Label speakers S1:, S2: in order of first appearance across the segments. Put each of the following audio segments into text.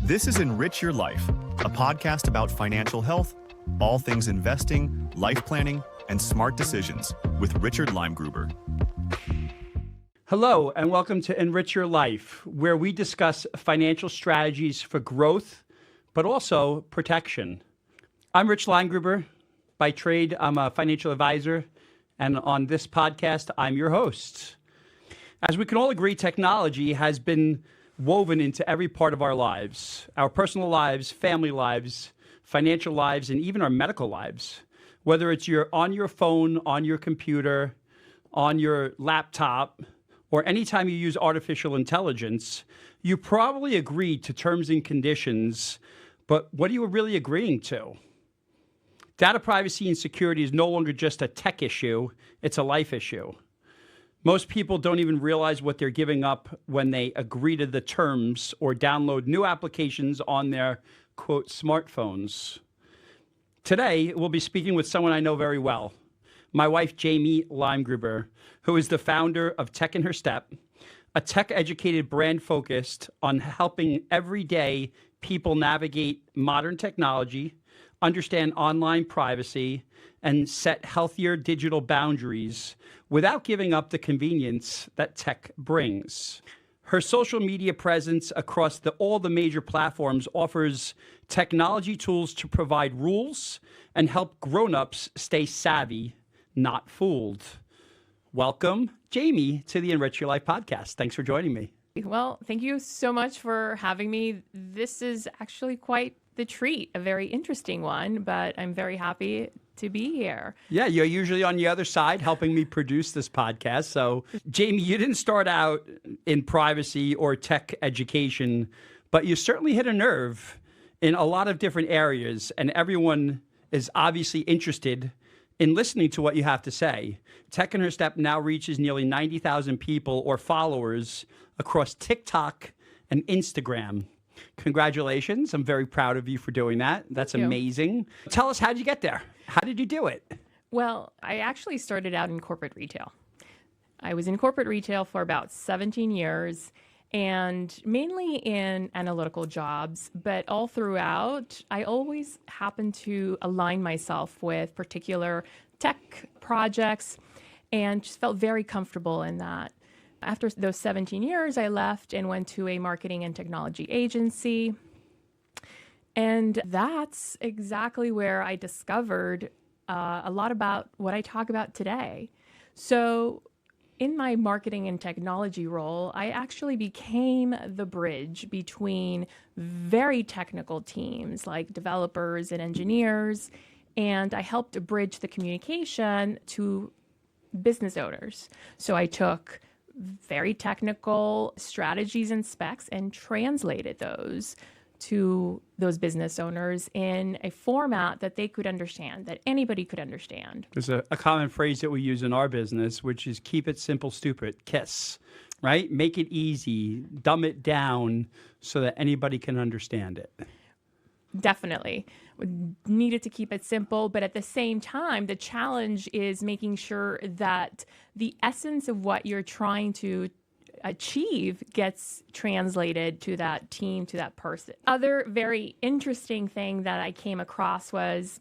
S1: This is Enrich Your Life, a podcast about financial health, all things investing, life planning, and smart decisions with Richard Limegruber.
S2: Hello, and welcome to Enrich Your Life, where we discuss financial strategies for growth, but also protection. I'm Rich Limegruber. By trade, I'm a financial advisor, and on this podcast, I'm your host. As we can all agree, technology has been woven into every part of our lives, our personal lives, family lives, financial lives, and even our medical lives. Whether it's on your phone, on your computer, on your laptop, or anytime you use artificial intelligence, you probably agreed to terms and conditions, but what are you really agreeing to? Data privacy and security is no longer just a tech issue, it's a life issue. Most people don't even realize what they're giving up when they agree to the terms or download new applications on their, quote, smartphones. Today, we'll be speaking with someone I know very well, my wife, Jammie Limegruber, who is the founder of TechInHerStep, a tech-educated brand focused on helping everyday people navigate modern technology, understand online privacy, and set healthier digital boundaries without giving up the convenience that tech brings. Her social media presence across all the major platforms offers technology tools to provide rules and help grown-ups stay savvy, not fooled. Welcome, Jammie, to the Enrich Your Life podcast. Thanks for joining me.
S3: Well, thank you so much for having me. This is actually quite the treat, a very interesting one, but I'm very happy to be here.
S2: Yeah, you're usually on the other side helping me produce this podcast. So, Jammie, you didn't start out in privacy or tech education, but you certainly hit a nerve in a lot of different areas, and everyone is obviously interested in listening to what you have to say. TechInHerStep now reaches nearly 90,000 people or followers across TikTok and Instagram. Congratulations. I'm very proud of you for doing that. That's amazing. Tell us, how did you get there? How did you do it?
S3: Well, I actually started out in corporate retail. I was in corporate retail for about 17 years and mainly in analytical jobs, but all throughout, I always happened to align myself with particular tech projects and just felt very comfortable in that. After those 17 years, I left and went to a marketing and technology agency. And that's exactly where I discovered a lot about what I talk about today. So in my marketing and technology role, I actually became the bridge between very technical teams like developers and engineers, and I helped bridge the communication to business owners. So I took very technical strategies and specs and translated those to those business owners in a format that they could understand, that anybody could understand.
S2: There's a common phrase that we use in our business, which is keep it simple, stupid, KISS, right? Make it easy, dumb it down so that anybody can understand it.
S3: Definitely. We needed to keep it simple, but at the same time, the challenge is making sure that the essence of what you're trying to achieve gets translated to that team, to that person. Other very interesting thing that I came across was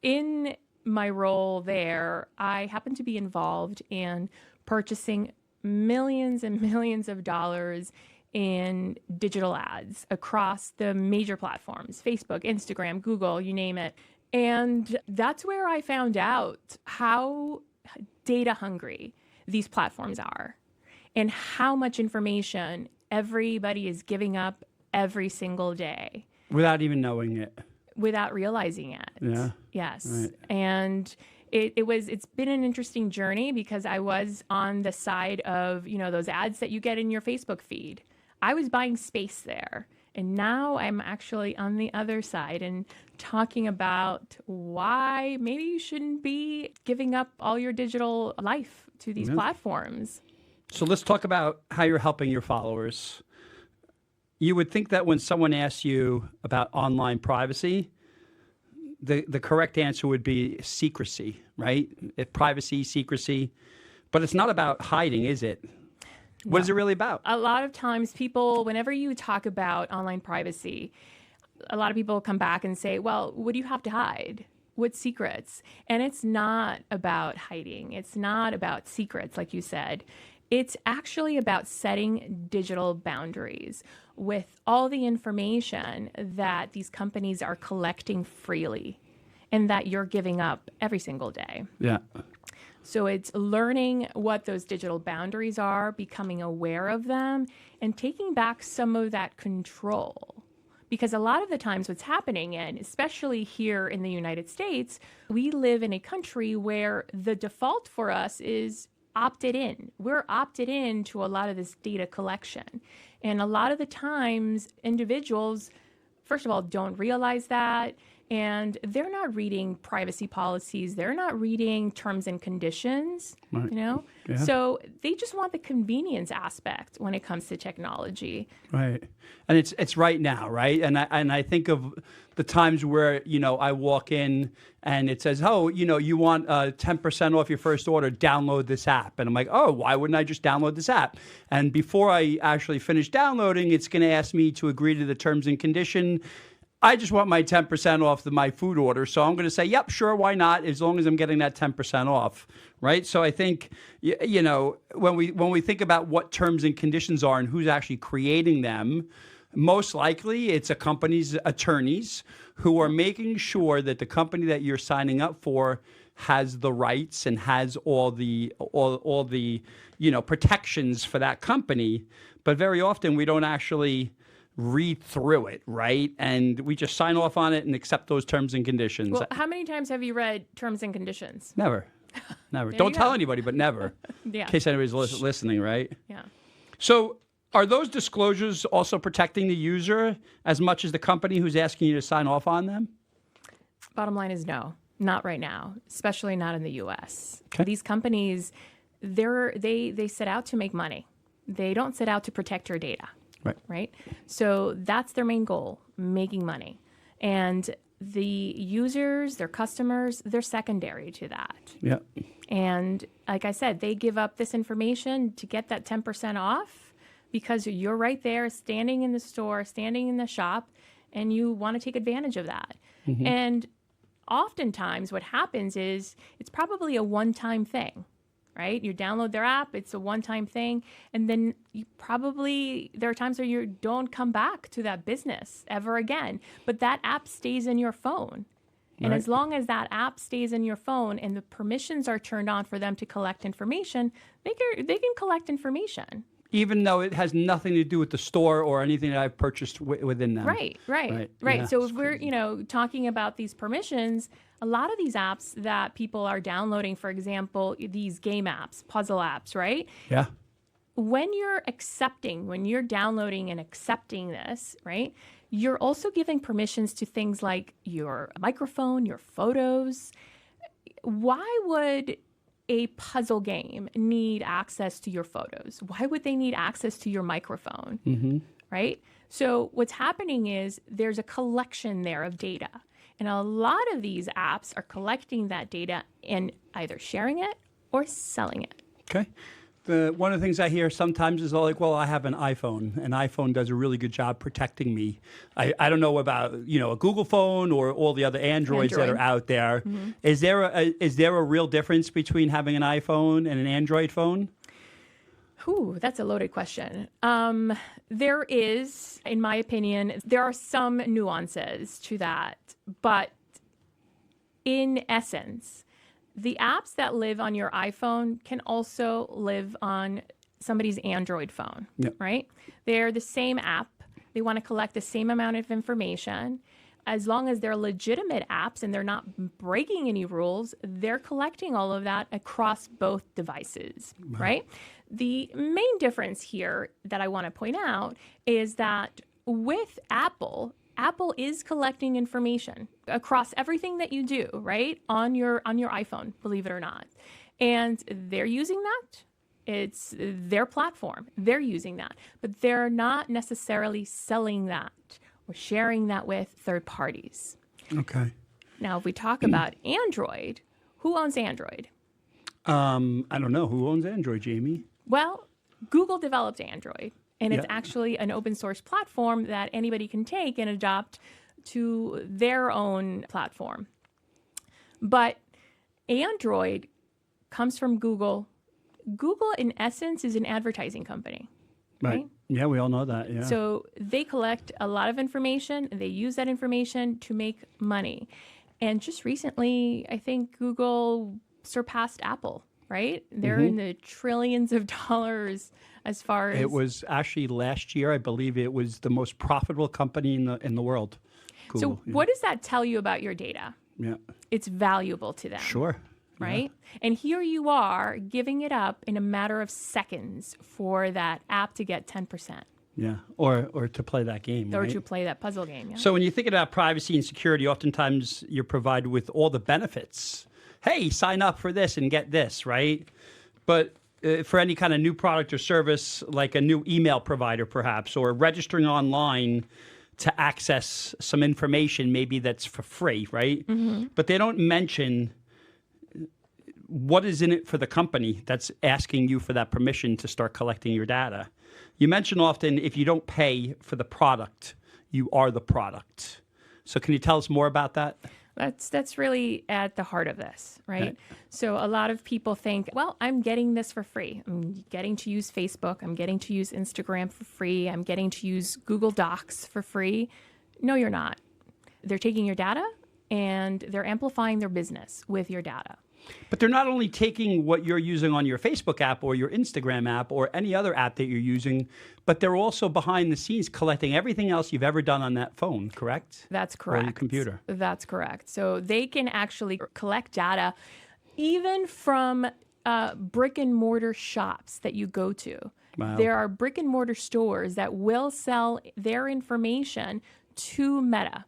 S3: in my role there, I happened to be involved in purchasing millions and millions of dollars in digital ads across the major platforms, Facebook, Instagram, Google, you name it. And that's where I found out how data hungry these platforms are and how much information everybody is giving up every single day.
S2: Without even knowing it.
S3: Without realizing it.
S2: Yeah.
S3: Yes.
S2: Right.
S3: And it's been an interesting journey because I was on the side of, those ads that you get in your Facebook feed. I was buying space there. And now I'm actually on the other side and talking about why maybe you shouldn't be giving up all your digital life to these platforms.
S2: So let's talk about how you're helping your followers. You would think that when someone asks you about online privacy, the correct answer would be secrecy, right? Privacy, secrecy. But it's not about hiding, is it? What is it really about?
S3: A lot of times people, whenever you talk about online privacy, a lot of people come back and say, well, what do you have to hide? What secrets? And it's not about hiding. It's not about secrets, like you said. It's actually about setting digital boundaries with all the information that these companies are collecting freely and that you're giving up every single day.
S2: Yeah.
S3: So it's learning what those digital boundaries are, becoming aware of them, and taking back some of that control. Because a lot of the times what's happening, and especially here in the United States, we live in a country where the default for us is opted in. We're opted in to a lot of this data collection. And a lot of the times individuals, first of all, don't realize that. And they're not reading privacy policies. They're not reading terms and conditions,
S2: Right.
S3: you know?
S2: Yeah.
S3: So they just want the convenience aspect when it comes to technology.
S2: Right. And it's right now, right? And I think of the times where, I walk in and it says, oh, you want 10% off your first order, download this app. And I'm like, oh, why wouldn't I just download this app? And before I actually finish downloading, it's going to ask me to agree to the terms and condition. I just want my 10% off my food order. So I'm going to say, yep, sure, why not, as long as I'm getting that 10% off, right? So I think, when we think about what terms and conditions are and who's actually creating them, most likely it's a company's attorneys who are making sure that the company that you're signing up for has the rights and has all the protections for that company. But very often we don't actually read through it, right? And we just sign off on it and accept those terms and conditions.
S3: Well, how many times have you read terms and conditions?
S2: Never.
S3: There
S2: Don't
S3: you
S2: tell
S3: go.
S2: anybody, but never.
S3: Yeah.
S2: In case anybody's listening, right?
S3: Yeah.
S2: So are those disclosures also protecting the user as much as the company who's asking you to sign off on them?
S3: Bottom line is no, not right now, especially not in the U.S.
S2: Okay.
S3: These companies, they set out to make money. They don't set out to protect your data. Right. So that's their main goal, making money. And the users, their customers, they're secondary to that.
S2: Yeah.
S3: And like I said, they give up this information to get that 10% off because you're right there standing in the store, standing in the shop, and you want to take advantage of that. Mm-hmm. And oftentimes what happens is it's probably a one-time thing. Right? You download their app, it's a one-time thing, and then there are times where you don't come back to that business ever again, but that app stays in your phone. And
S2: Right.
S3: as long as that app stays in your phone and the permissions are turned on for them to collect information, they can collect information.
S2: Even though it has nothing to do with the store or anything that I've purchased within them.
S3: Right.
S2: Yeah,
S3: So
S2: it's
S3: if we're, talking about these permissions, a lot of these apps that people are downloading, for example, these game apps, puzzle apps, right?
S2: Yeah.
S3: When you're downloading and accepting this, right, you're also giving permissions to things like your microphone, your photos. Why would a puzzle game need access to your photos? Why would they need access to your microphone?
S2: Mm-hmm.
S3: Right? So what's happening is there's a collection there of data. And a lot of these apps are collecting that data and either sharing it or selling it.
S2: Okay. One of the things I hear sometimes is like, well, I have an iPhone. An iPhone does a really good job protecting me. I don't know about, a Google phone or all the other Androids that are out there. Mm-hmm. Is there a real difference between having an iPhone and an Android phone?
S3: Ooh, that's a loaded question. There is, in my opinion, there are some nuances to that. But in essence, the apps that live on your iPhone can also live on somebody's Android phone, right? They're the same app. They want to collect the same amount of information. As long as they're legitimate apps and they're not breaking any rules, they're collecting all of that across both devices, right? The main difference here that I want to point out is that with Apple is collecting information across everything that you do, right? On your iPhone, believe it or not. And they're using that. It's their platform. They're using that. But they're not necessarily selling that or sharing that with third parties.
S2: Okay.
S3: Now, if we talk about Android, who owns Android?
S2: I don't know. Who owns Android, Jamie?
S3: Well, Google developed Android, and it's
S2: Yeah.
S3: actually an open source platform that anybody can take and adopt to their own platform. But Android comes from Google. Google, in essence, is an advertising company. Right?
S2: Yeah, we all know that. Yeah.
S3: So they collect a lot of information and they use that information to make money. And just recently, I think Google surpassed Apple, right? They're in the trillions of dollars as far as
S2: It was actually last year, I believe it was the most profitable company in the world. Google.
S3: So what does that tell you about your data?
S2: Yeah.
S3: It's valuable to them.
S2: Sure.
S3: Right? And here you are giving it up in a matter of seconds for that app to get 10%.
S2: Yeah. Or to play that game.
S3: Or
S2: right?
S3: to play that puzzle game. Yeah.
S2: So when you think about privacy and security, oftentimes you're provided with all the benefits. Hey, sign up for this and get this, right? But for any kind of new product or service, like a new email provider perhaps, or registering online to access some information maybe that's for free, right? But they don't mention what is in it for the company that's asking you for that permission to start collecting your data. You mention often if you don't pay for the product, you are the product. So can you tell us more about that?
S3: That's really at the heart of this, right?
S2: Okay.
S3: So a lot of people think, well, I'm getting this for free. I'm getting to use Facebook. I'm getting to use Instagram for free. I'm getting to use Google Docs for free. No, you're not. They're taking your data and they're amplifying their business with your data.
S2: But they're not only taking what you're using on your Facebook app or your Instagram app or any other app that you're using, but they're also behind the scenes collecting everything else you've ever done on that phone, correct?
S3: That's correct.
S2: Or your computer.
S3: That's correct. So they can actually collect data even from brick and mortar shops that you go to.
S2: Wow.
S3: There are brick and mortar stores that will sell their information to Meta,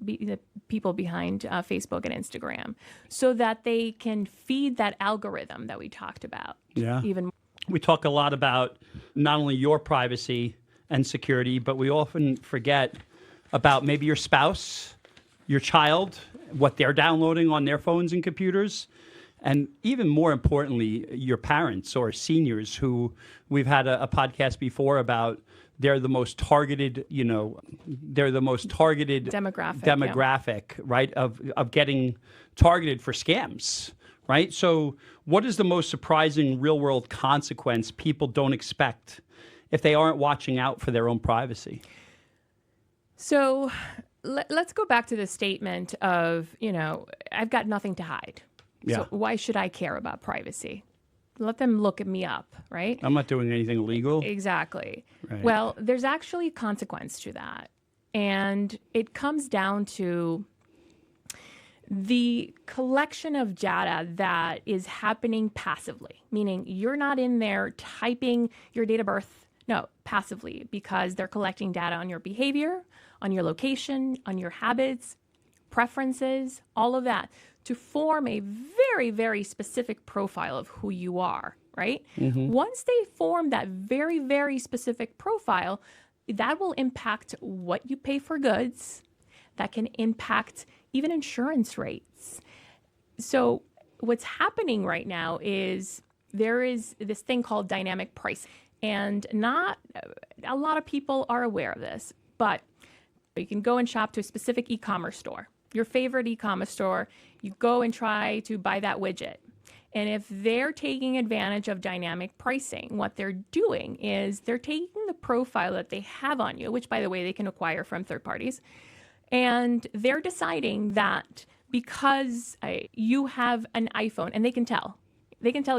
S3: the people behind Facebook and Instagram, so that they can feed that algorithm that we talked about.
S2: Yeah.
S3: Even
S2: We talk a lot about not only your privacy and security, but we often forget about maybe your spouse, your child, what they're downloading on their phones and computers, and even more importantly, your parents or seniors who we've had a podcast before about. They're the most targeted, demographic, right, of getting targeted for scams, right? So what is the most surprising real-world consequence people don't expect if they aren't watching out for their own privacy?
S3: So let's go back to the statement of, I've got nothing to hide.
S2: Yeah.
S3: So why should I care about privacy? Let them look me up, right?
S2: I'm not doing anything illegal.
S3: Exactly.
S2: Right.
S3: Well, there's actually a consequence to that. And it comes down to the collection of data that is happening passively, meaning you're not in there typing your date of birth, no, passively, because they're collecting data on your behavior, on your location, on your habits, preferences, all of that, to form a very, very specific profile of who you are, right? Once they form that very, very specific profile, that will impact what you pay for goods. That can impact even insurance rates. So what's happening right now is there is this thing called dynamic pricing. And not a lot of people are aware of this, but you can go and shop to a specific e-commerce store. Your favorite e-commerce store, you go and try to buy that widget. And if they're taking advantage of dynamic pricing, what they're doing is they're taking the profile that they have on you, which, by the way, they can acquire from third parties, and they're deciding that because you have an iPhone, and they can tell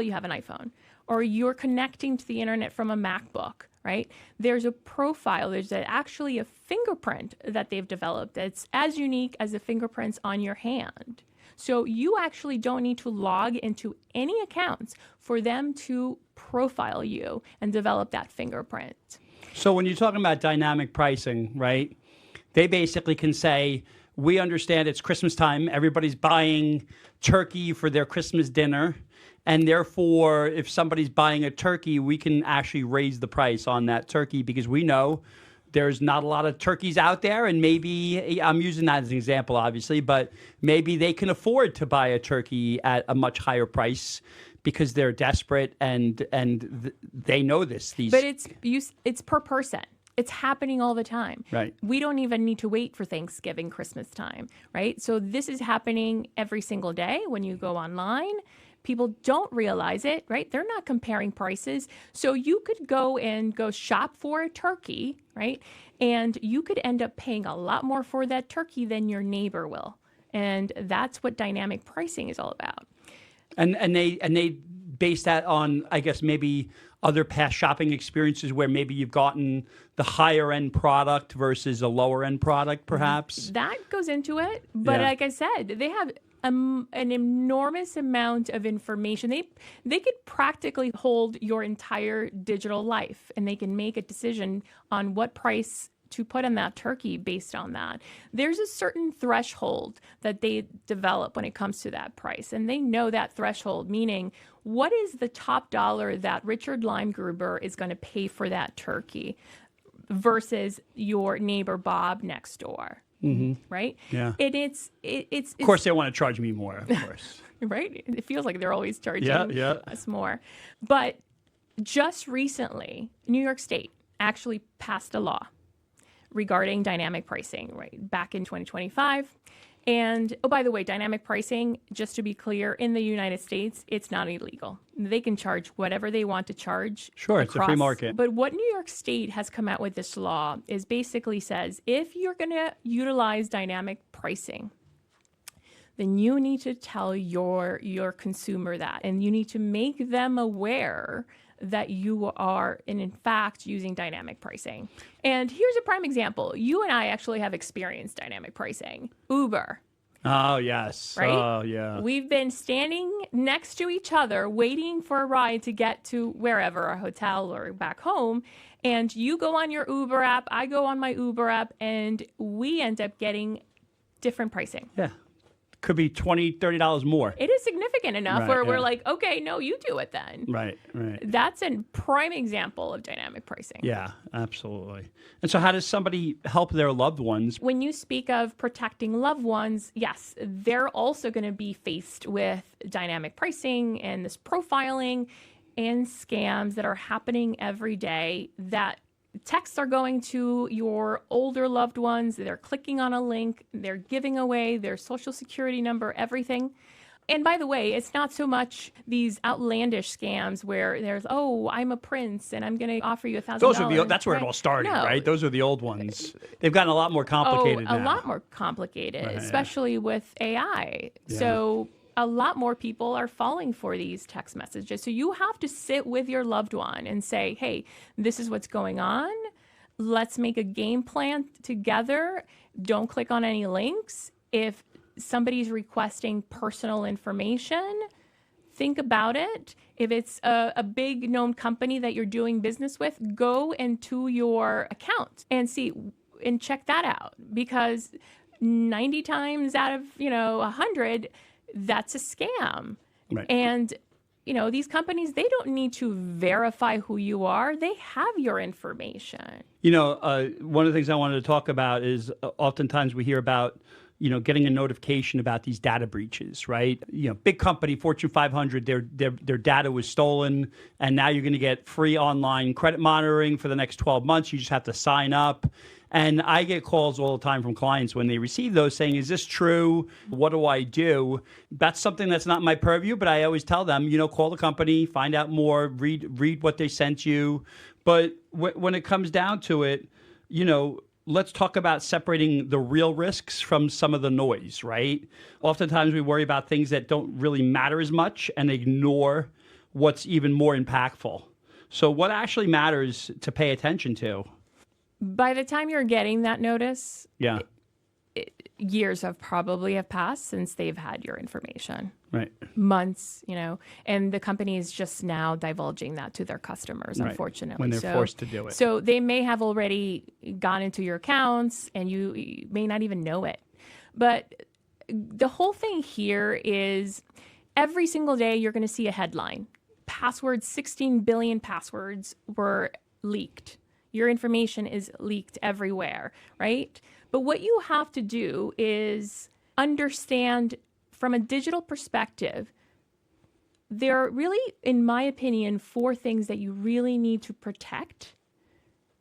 S3: you have an iPhone, or you're connecting to the internet from a MacBook, right? There's a profile, there's actually a fingerprint that they've developed that's as unique as the fingerprints on your hand. So you actually don't need to log into any accounts for them to profile you and develop that fingerprint.
S2: So when you're talking about dynamic pricing, right, they basically can say, we understand it's Christmas time, everybody's buying turkey for their Christmas dinner, and therefore, if somebody's buying a turkey, we can actually raise the price on that turkey because we know there's not a lot of turkeys out there, and maybe, I'm using that as an example, obviously, but maybe they can afford to buy a turkey at a much higher price because they're desperate and they know this.
S3: But it's per person. It's happening all the time.
S2: Right.
S3: We don't even need to wait for Thanksgiving, Christmas time, right? So this is happening every single day when you go online. People don't realize it, right? They're not comparing prices. So you could go shop for a turkey, right? And you could end up paying a lot more for that turkey than your neighbor will. And that's what dynamic pricing is all about.
S2: And they base that on, I guess, maybe other past shopping experiences where maybe you've gotten the higher end product versus a lower end product, perhaps.
S3: That goes into it. But like I said, they have an enormous amount of information. They could practically hold your entire digital life, and they can make a decision on what price to put on that turkey based on that. There's a certain threshold that they develop when it comes to that price. And they know that threshold, meaning what is the top dollar that Richard Limegrubber is going to pay for that turkey versus your neighbor Bob next door. Right?
S2: Yeah.
S3: And it's
S2: Of course, they want to charge me more, of course.
S3: right? It feels like they're always charging us more. But just recently, New York State actually passed a law regarding dynamic pricing, right, back in 2025. And, oh, by the way, dynamic pricing, just to be clear, in the United States, it's not illegal. They can charge whatever they want to charge.
S2: Sure, it's a free market.
S3: But what New York State has come out with this law is basically says, if you're going to utilize dynamic pricing, then you need to tell your consumer that, and you need to make them aware that you are, in fact, using dynamic pricing. And here's a prime example. You and I actually have experienced dynamic pricing. Uber.
S2: Oh, yes.
S3: Right?
S2: Oh, yeah.
S3: We've been standing next to each other waiting for a ride to get to wherever, a hotel or back home. And you go on your Uber app, I go on my Uber app, and we end up getting different pricing.
S2: Yeah. Could be $20, $30 more.
S3: It is significant enough
S2: Right,
S3: where we're
S2: yeah.
S3: like, okay, no, you do it then.
S2: Right.
S3: That's a prime example of dynamic pricing.
S2: Yeah, absolutely. And so how does somebody help their loved ones?
S3: When you speak of protecting loved ones, yes, they're also going to be faced with dynamic pricing and this profiling and scams that are happening every day. That texts are going to your older loved ones. They're clicking on a link. They're giving away their social security number, everything. And by the way, it's not so much these outlandish scams where there's, oh, I'm a prince and I'm going to offer you $1,000.
S2: That's where it all started, right? Those are the old ones. They've gotten a lot more complicated now.
S3: A lot more complicated,
S2: Right,
S3: especially with AI.
S2: Yeah.
S3: So a lot more people are falling for these text messages. So you have to sit with your loved one and say, hey, this is what's going on. Let's make a game plan together. Don't click on any links. If somebody's requesting personal information, think about it. If it's a big known company that you're doing business with, go into your account and see and check that out, because 90 times out of 100, that's a scam.
S2: Right.
S3: And these companies, they don't need to verify who you are. They have your information.
S2: One of the things I wanted to talk about is oftentimes we hear about getting a notification about these data breaches, right? Big company, Fortune 500, their data was stolen, and now you're going to get free online credit monitoring for the next 12 months. You just have to sign up. And I get calls all the time from clients when they receive those saying, is this true? What do I do? That's something that's not my purview, but I always tell them, call the company, find out more, read what they sent you. But when it comes down to it, let's talk about separating the real risks from some of the noise, right? Oftentimes we worry about things that don't really matter as much and ignore what's even more impactful. So what actually matters to pay attention to?
S3: By the time you're getting that notice,
S2: Yeah.
S3: Years have passed since they've had your information.
S2: Right.
S3: Months, and the company is just now divulging that to their customers,
S2: Right.
S3: Unfortunately.
S2: When they're forced to do it.
S3: So they may have already gone into your accounts and you may not even know it. But the whole thing here is every single day you're going to see a headline. 16 billion passwords were leaked. Your information is leaked everywhere, right? But what you have to do is understand from a digital perspective, there are really, in my opinion, 4 things that you really need to protect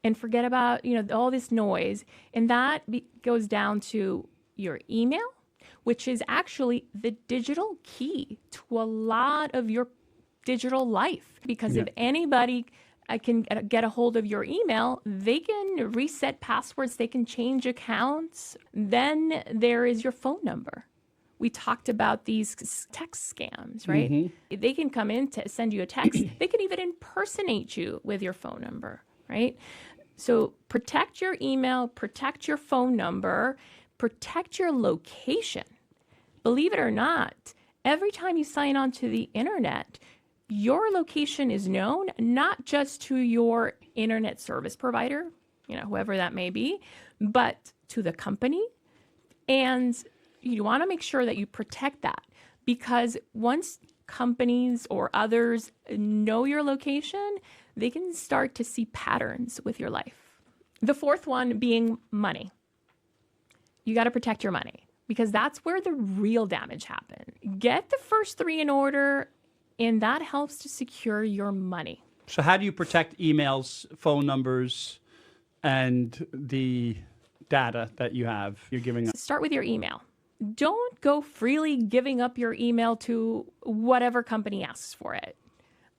S3: and forget about, all this noise. And that goes down to your email, which is actually the digital key to a lot of your digital life. Because if anybody can get a hold of your email, they can reset passwords, they can change accounts. Then there is your phone number. We talked about these text scams, right? Mm-hmm. They can come in to send you a text. They can even impersonate you with your phone number, right? So protect your email, protect your phone number, protect your location. Believe it or not, every time you sign on to the internet, your location is known not just to your internet service provider, whoever that may be, but to the company. And you want to make sure that you protect that, because once companies or others know your location, they can start to see patterns with your life. The 4th one being money. You got to protect your money, because that's where the real damage happens. Get the first 3 in order, and that helps to secure your money.
S2: So how do you protect emails, phone numbers, and the data that you're giving up?
S3: Start with your email. Don't go freely giving up your email to whatever company asks for it.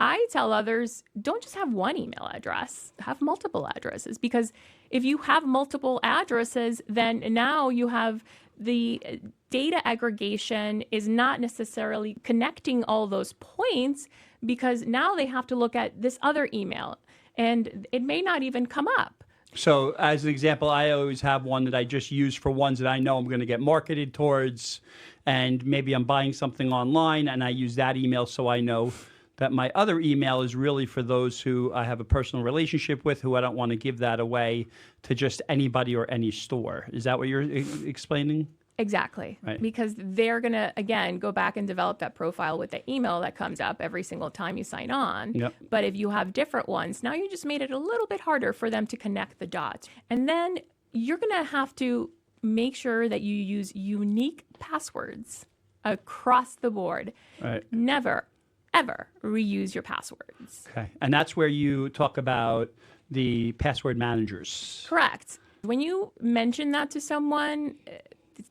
S3: I tell others, don't just have one email address, have multiple addresses, because if you have multiple addresses, then now you have the data aggregation is not necessarily connecting all those points, because now they have to look at this other email and it may not even come up.
S2: So as an example, I always have one that I just use for ones that I know I'm going to get marketed towards, and maybe I'm buying something online and I use that email so I know that my other email is really for those who I have a personal relationship with, who I don't want to give that away to just anybody or any store. Is that what you're explaining?
S3: Exactly.
S2: Right.
S3: Because they're going to, again, go back and develop that profile with the email that comes up every single time you sign on.
S2: Yep.
S3: But if you have different ones, now you just made it a little bit harder for them to connect the dots. And then you're going to have to make sure that you use unique passwords across the board.
S2: Right.
S3: Never, ever reuse your passwords.
S2: Okay. And that's where you talk about the password managers.
S3: Correct. When you mention that to someone,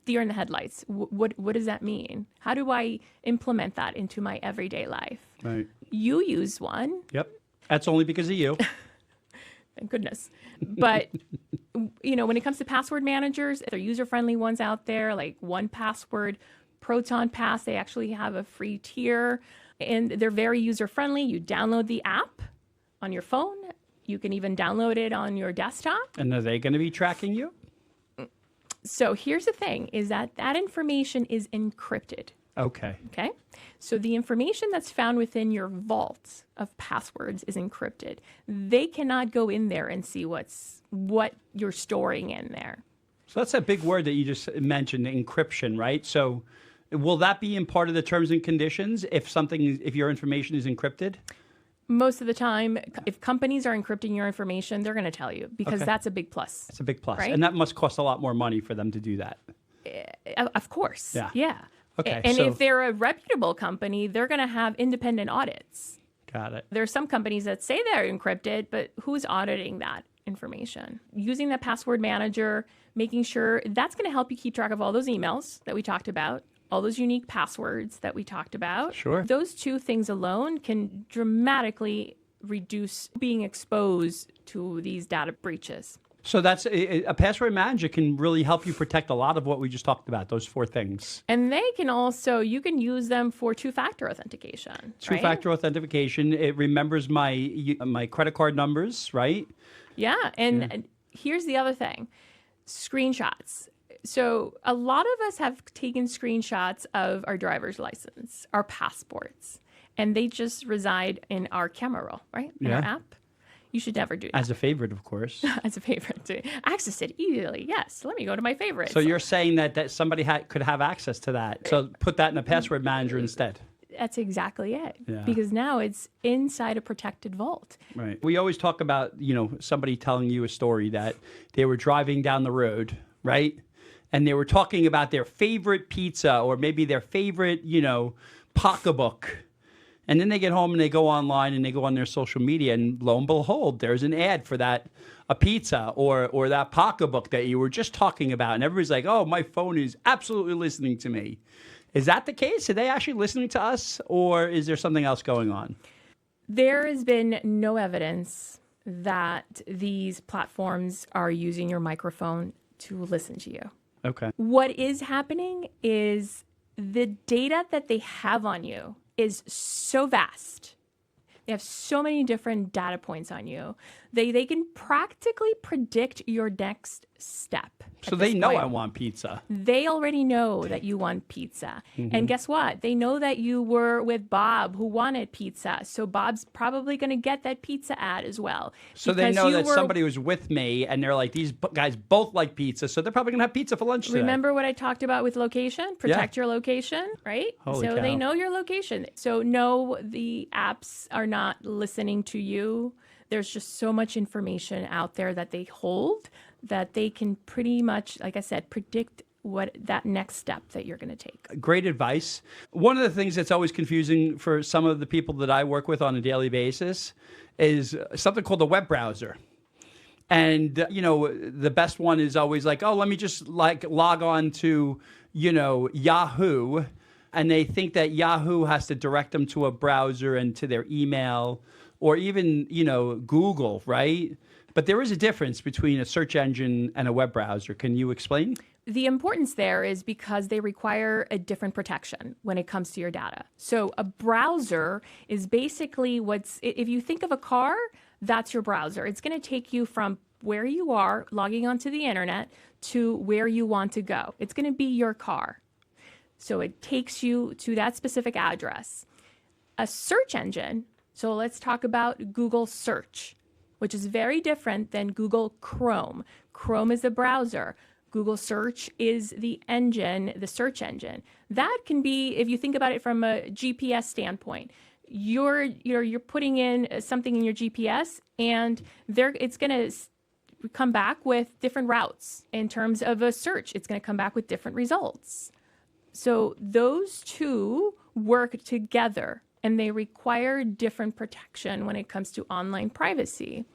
S3: deer in the headlights. What does that mean? How do I implement that into my everyday life?
S2: Right.
S3: You use one.
S2: Yep. That's only because of you.
S3: Thank goodness. But, when it comes to password managers, there are user-friendly ones out there like 1Password, Proton Pass. They actually have a free tier, and they're very user-friendly. You download the app on your phone. You can even download it on your desktop.
S2: And are they going to be tracking you?
S3: So here's the thing, is that information is encrypted.
S2: Okay.
S3: Okay. So the information that's found within your vault of passwords is encrypted. They cannot go in there and see what you're storing in there.
S2: So that's a big word that you just mentioned, encryption, right? So will that be in part of the terms and conditions if your information is encrypted?
S3: Most of the time, if companies are encrypting your information, they're going to tell you, because
S2: Okay.
S3: that's a big plus.
S2: It's a big plus.
S3: Right?
S2: And that must cost a lot more money for them to do that.
S3: Of course.
S2: Yeah. Okay.
S3: And
S2: so,
S3: if they're a reputable company, they're going to have independent audits.
S2: got it.
S3: There are some companies that say they're encrypted, but who's auditing that information? Using the password manager, making sure that's going to help you keep track of all those emails that we talked about, all those unique passwords that we talked about.
S2: Sure.
S3: Those 2 things alone can dramatically reduce being exposed to these data breaches.
S2: So that's a password manager can really help you protect a lot of what we just talked about, those 4 things.
S3: And they can also, you can use them for 2-factor authentication.
S2: Two-factor authentication. It remembers my credit card numbers, right?
S3: Yeah. And here's the other thing, screenshots. So a lot of us have taken screenshots of our driver's license, our passports, and they just reside in our camera roll, right? In our app. You should never do that.
S2: As a favorite, of course.
S3: As a favorite. To access it easily. Yes. Let me go to my favorites.
S2: So you're saying that somebody could have access to that. So put that in a password manager instead.
S3: That's exactly it.
S2: Yeah.
S3: Because now it's inside a protected vault.
S2: Right. We always talk about, somebody telling you a story that they were driving down the road, right? And they were talking about their favorite pizza or maybe their favorite, pocketbook. And then they get home and they go online and they go on their social media, and lo and behold, there's an ad for a pizza or that pocketbook that you were just talking about. And everybody's like, oh, my phone is absolutely listening to me. Is that the case? Are they actually listening to us, or is there something else going on?
S3: There has been no evidence that these platforms are using your microphone to listen to you.
S2: Okay.
S3: What is happening is the data that they have on you is so vast. They have so many different data points on you. They can practically predict your next step.
S2: So they know I want pizza.
S3: They already know that you want pizza. And guess what? They know that you were with Bob who wanted pizza. So Bob's probably going to get that pizza ad as well.
S2: So they know that somebody was with me and they're like, these guys both like pizza. So they're probably going to have pizza for lunch today.
S3: Remember what I talked about with location? Protect your location, right?
S2: Holy
S3: so
S2: cow.
S3: They know your location. So no, the apps are not listening to you. There's just so much information out there that they hold that they can pretty much, like I said, predict what that next step that you're going to take.
S2: Great advice. One of the things that's always confusing for some of the people that I work with on a daily basis is something called a web browser. And, the best one is always like, oh, let me just log on to, Yahoo. And they think that Yahoo has to direct them to a browser and to their email or even, Google, right? But there is a difference between a search engine and a web browser. Can you explain?
S3: The importance there is because they require a different protection when it comes to your data. So a browser is basically if you think of a car, that's your browser. It's going to take you from where you are logging onto the internet to where you want to go. It's going to be your car. So it takes you to that specific address. A search engine, so let's talk about Google search, which is very different than Google Chrome. Chrome is the browser. Google search is the engine, the search engine. That can be, if you think about it from a GPS standpoint, you're putting in something in your GPS and it's going to come back with different routes. In terms of a search, it's going to come back with different results. So those two work together and they require different protection when it comes to online privacy.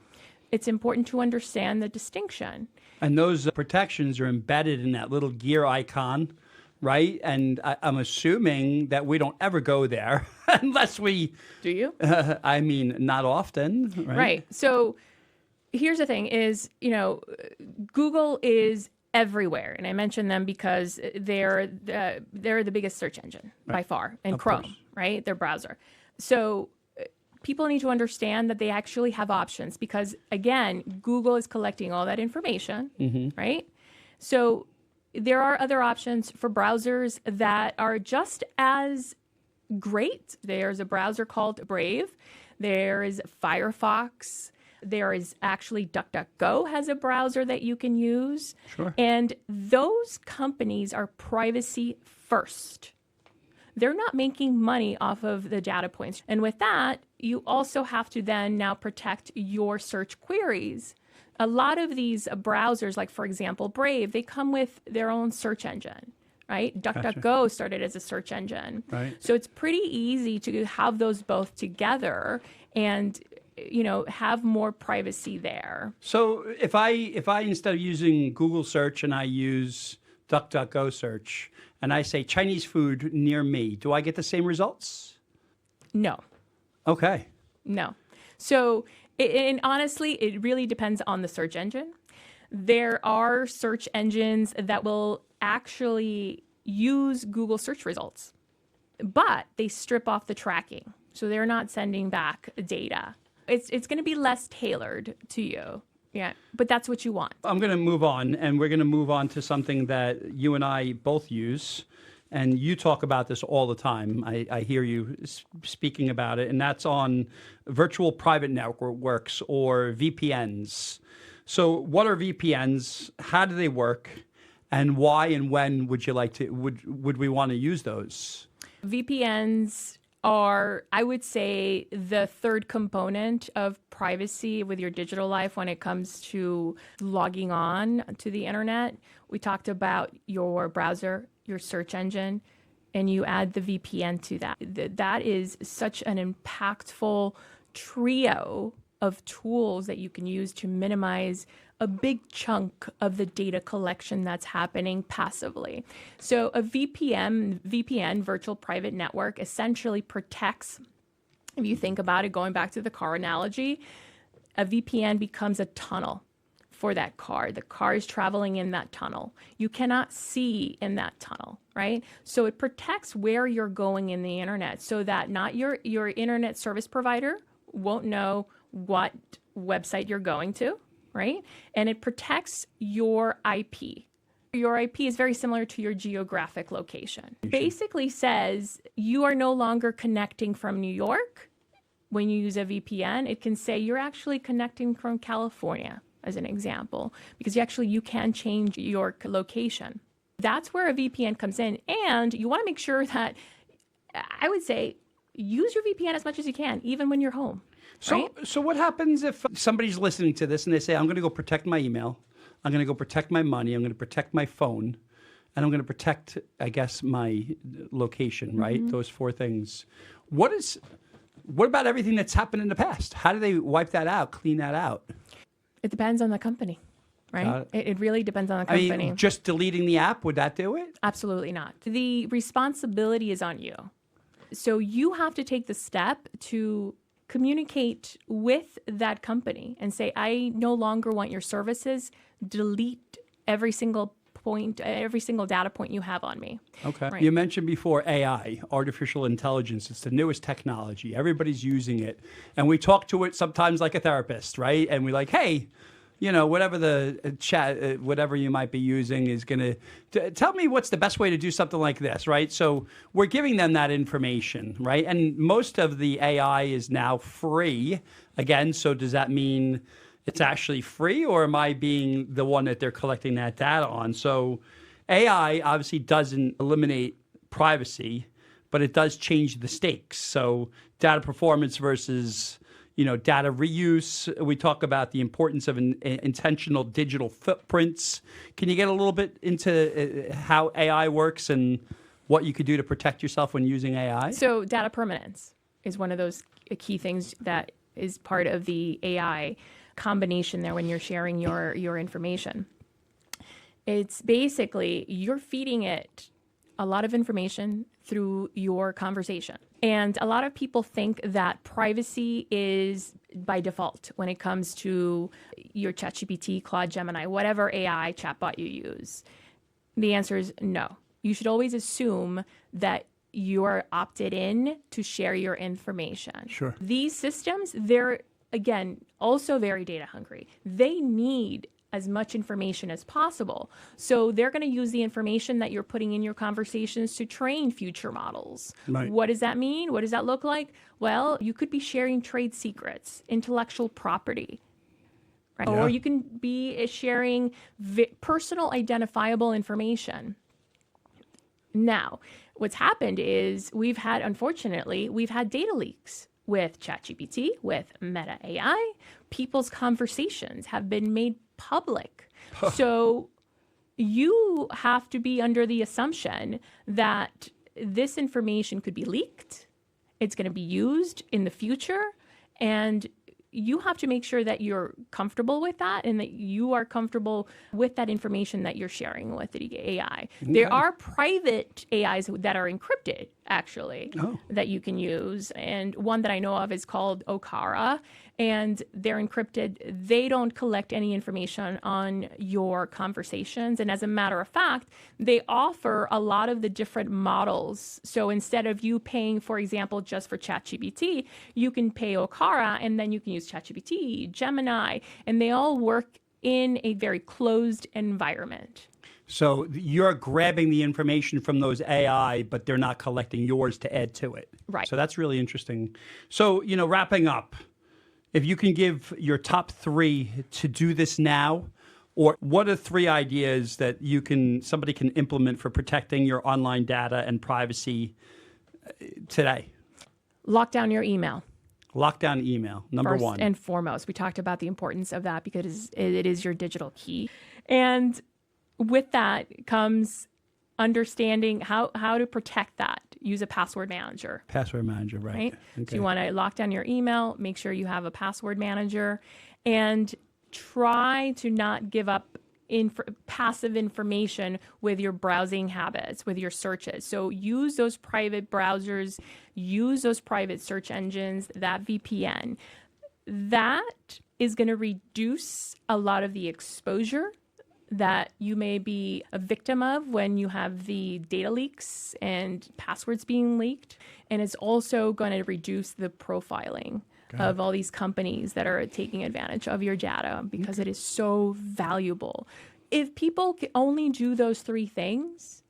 S3: It's important to understand the distinction.
S2: And those protections are embedded in that little gear icon, right? And I'm assuming that we don't ever go there unless we...
S3: Do you?
S2: I mean, not often, right?
S3: Right. So here's the thing is, Google is everywhere. And I mention them because they're the biggest search engine by far, and Chrome, right? Their browser. So people need to understand that they actually have options because, again, Google is collecting all that information, right? So there are other options for browsers that are just as great. There's a browser called Brave. There is Firefox. There is actually DuckDuckGo has a browser that you can use.
S2: Sure.
S3: And those companies are privacy first. They're not making money off of the data points. And with that, you also have to then now protect your search queries. A lot of these browsers, like for example, Brave, they come with their own search engine, right? DuckDuckGo started as a search engine.
S2: Right.
S3: So it's pretty easy to have those both together and have more privacy there.
S2: So if I instead of using Google search and I use DuckDuckGo search and I say Chinese food near me, do I get the same results?
S3: No.
S2: Okay.
S3: No. So, and honestly, it really depends on the search engine. There are search engines that will actually use Google search results, but they strip off the tracking. So they're not sending back data. It's going to be less tailored to you. Yeah, but that's what you want.
S2: I'm going to move on, and we're going to move on to something that you and I both use, and you talk about this all the time. I hear you speaking about it, and that's on virtual private networks or VPNs. So what are VPNs? How do they work? And why and when would you like to, would we want to use those?
S3: VPNs are, I would say, the third component of privacy with your digital life when it comes to logging on to the internet. We talked about your browser, your search engine, and you add the VPN to that. That is such an impactful trio of tools that you can use to minimize a big chunk of the data collection that's happening passively. So a VPN, virtual private network, essentially protects, if you think about it, going back to the car analogy, a VPN becomes a tunnel for that car. The car is traveling in that tunnel. You cannot see in that tunnel, right? So it protects where you're going in the internet so that not your internet service provider won't know what website you're going to, right? And it protects your IP. Your IP is very similar to your geographic location. Basically says you are no longer connecting from New York. When you use a VPN, it can say you're actually connecting from California, as an example, because you can change your location. That's where a VPN comes in. And you want to make sure that, I would say, use your VPN as much as you can, even when you're home. Right?
S2: So what happens if somebody's listening to this and they say, I'm going to go protect my email, I'm going to go protect my money, I'm going to protect my phone, and I'm going to protect, I guess, my location, right? Mm-hmm. Those four things. What about everything that's happened in the past? How do they wipe that out, clean that out?
S3: It depends on the company, right? It really depends on the company.
S2: I mean, just deleting the app, would that do it?
S3: Absolutely not. The responsibility is on you. So you have to take the step to communicate with that company and say, I no longer want your services. Delete every single data point you have on me.
S2: Okay.
S3: Right.
S2: You mentioned before AI, artificial intelligence. It's the newest technology. Everybody's using it. And we talk to it sometimes like a therapist, right? And we're like, hey, whatever the chat, whatever you might be using is going to tell me what's the best way to do something like this, right? So we're giving them that information, right? And most of the AI is now free. Again, so does that mean it's actually free, or am I being the one that they're collecting that data on? So AI obviously doesn't eliminate privacy, but it does change the stakes. So data performance versus data reuse. We talk about the importance of intentional digital footprints. Can you get a little bit into how AI works and what you could do to protect yourself when using AI?
S3: So data permanence is one of those key things that is part of the AI combination there when you're sharing your information. It's basically you're feeding it a lot of information through your conversation. And a lot of people think that privacy is by default when it comes to your ChatGPT, Claude, Gemini, whatever AI chatbot you use. The answer is no. You should always assume that you're opted in to share your information.
S2: Sure.
S3: These systems, they're, again, also very data hungry. They need as much information as possible. So they're going to use the information that you're putting in your conversations to train future models.
S2: Right.
S3: What does that mean? What does that look like? Well, you could be sharing trade secrets, intellectual property, right?
S2: Yeah.
S3: Or you can be sharing personal identifiable information. Now, what's happened is unfortunately, we've had data leaks with ChatGPT, with Meta AI. People's conversations have been made public. So you have to be under the assumption that this information could be leaked, it's going to be used in the future, and you have to make sure that you're comfortable with that and that you are comfortable with that information that you're sharing with the AI. Okay. There are private AIs that are encrypted, actually, that you can use. And one that I know of is called Okara, and they're encrypted. They don't collect any information on your conversations. And as a matter of fact, they offer a lot of the different models. So instead of you paying, for example, just for ChatGPT, you can pay Okara, and then you can use ChatGPT, Gemini, and they all work in a very closed environment.
S2: So you're grabbing the information from those AI, but they're not collecting yours to add to it.
S3: Right.
S2: So that's really interesting. So, wrapping up, if you can give your top 3 to do this now, or what are 3 ideas that somebody can implement for protecting your online data and privacy today?
S3: Lock down your email.
S2: Lock down email, number 1.
S3: First and foremost. We talked about the importance of that because it is your digital key. And with that comes understanding how to protect that. Use a password manager.
S2: Password manager, right? Okay.
S3: So you want to lock down your email, make sure you have a password manager, and try to not give up passive information with your browsing habits, with your searches. So use those private browsers, use those private search engines, that VPN. That is going to reduce a lot of the exposure that you may be a victim of when you have the data leaks and passwords being leaked. And it's also going to reduce the profiling of all these companies that are taking advantage of your data because it is so valuable. If people can only do those three things,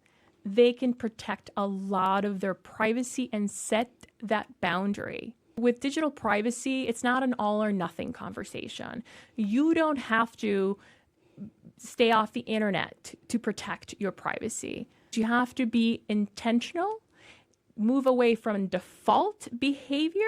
S3: they can protect a lot of their privacy and set that boundary. With digital privacy, it's not an all or nothing conversation. You don't have to stay off the internet to protect your privacy. You have to be intentional, move away from default behavior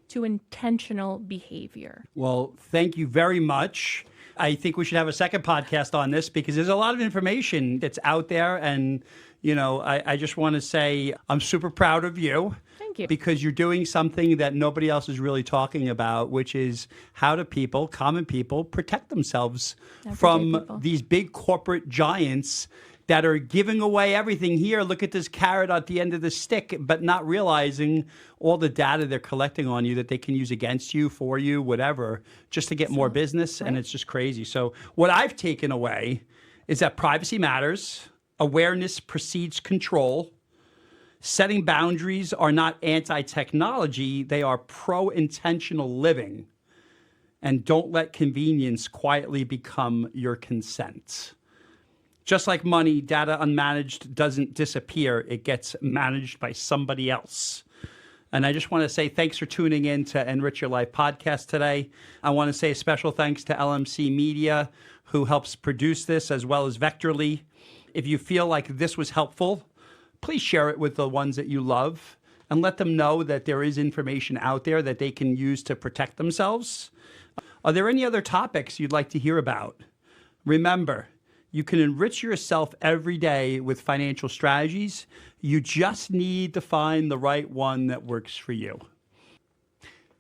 S3: to intentional behavior.
S2: Well, thank you very much. I think we should have a second podcast on this because there's a lot of information that's out there. And, I just want to say I'm super proud of you.
S3: Thank you.
S2: Because you're doing something that nobody else is really talking about, which is how do people, common people, protect themselves from these big corporate giants that are giving away everything. Here, look at this carrot at the end of the stick, but not realizing all the data they're collecting on you that they can use against you, for you, whatever, just to get more business. Right. And it's just crazy. So what I've taken away is that privacy matters, awareness precedes control, setting boundaries are not anti-technology, they are pro-intentional living, and don't let convenience quietly become your consent. Just like money, data unmanaged doesn't disappear. It gets managed by somebody else. And I just want to say thanks for tuning in to Enrich Your Life podcast today. I want to say a special thanks to LMC Media, who helps produce this, as well as Vectorly. If you feel like this was helpful, please share it with the ones that you love and let them know that there is information out there that they can use to protect themselves. Are there any other topics you'd like to hear about? Remember, you can enrich yourself every day with financial strategies. You just need to find the right one that works for you.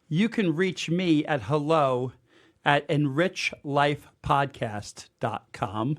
S2: You can reach me at hello@enrichlifepodcast.com.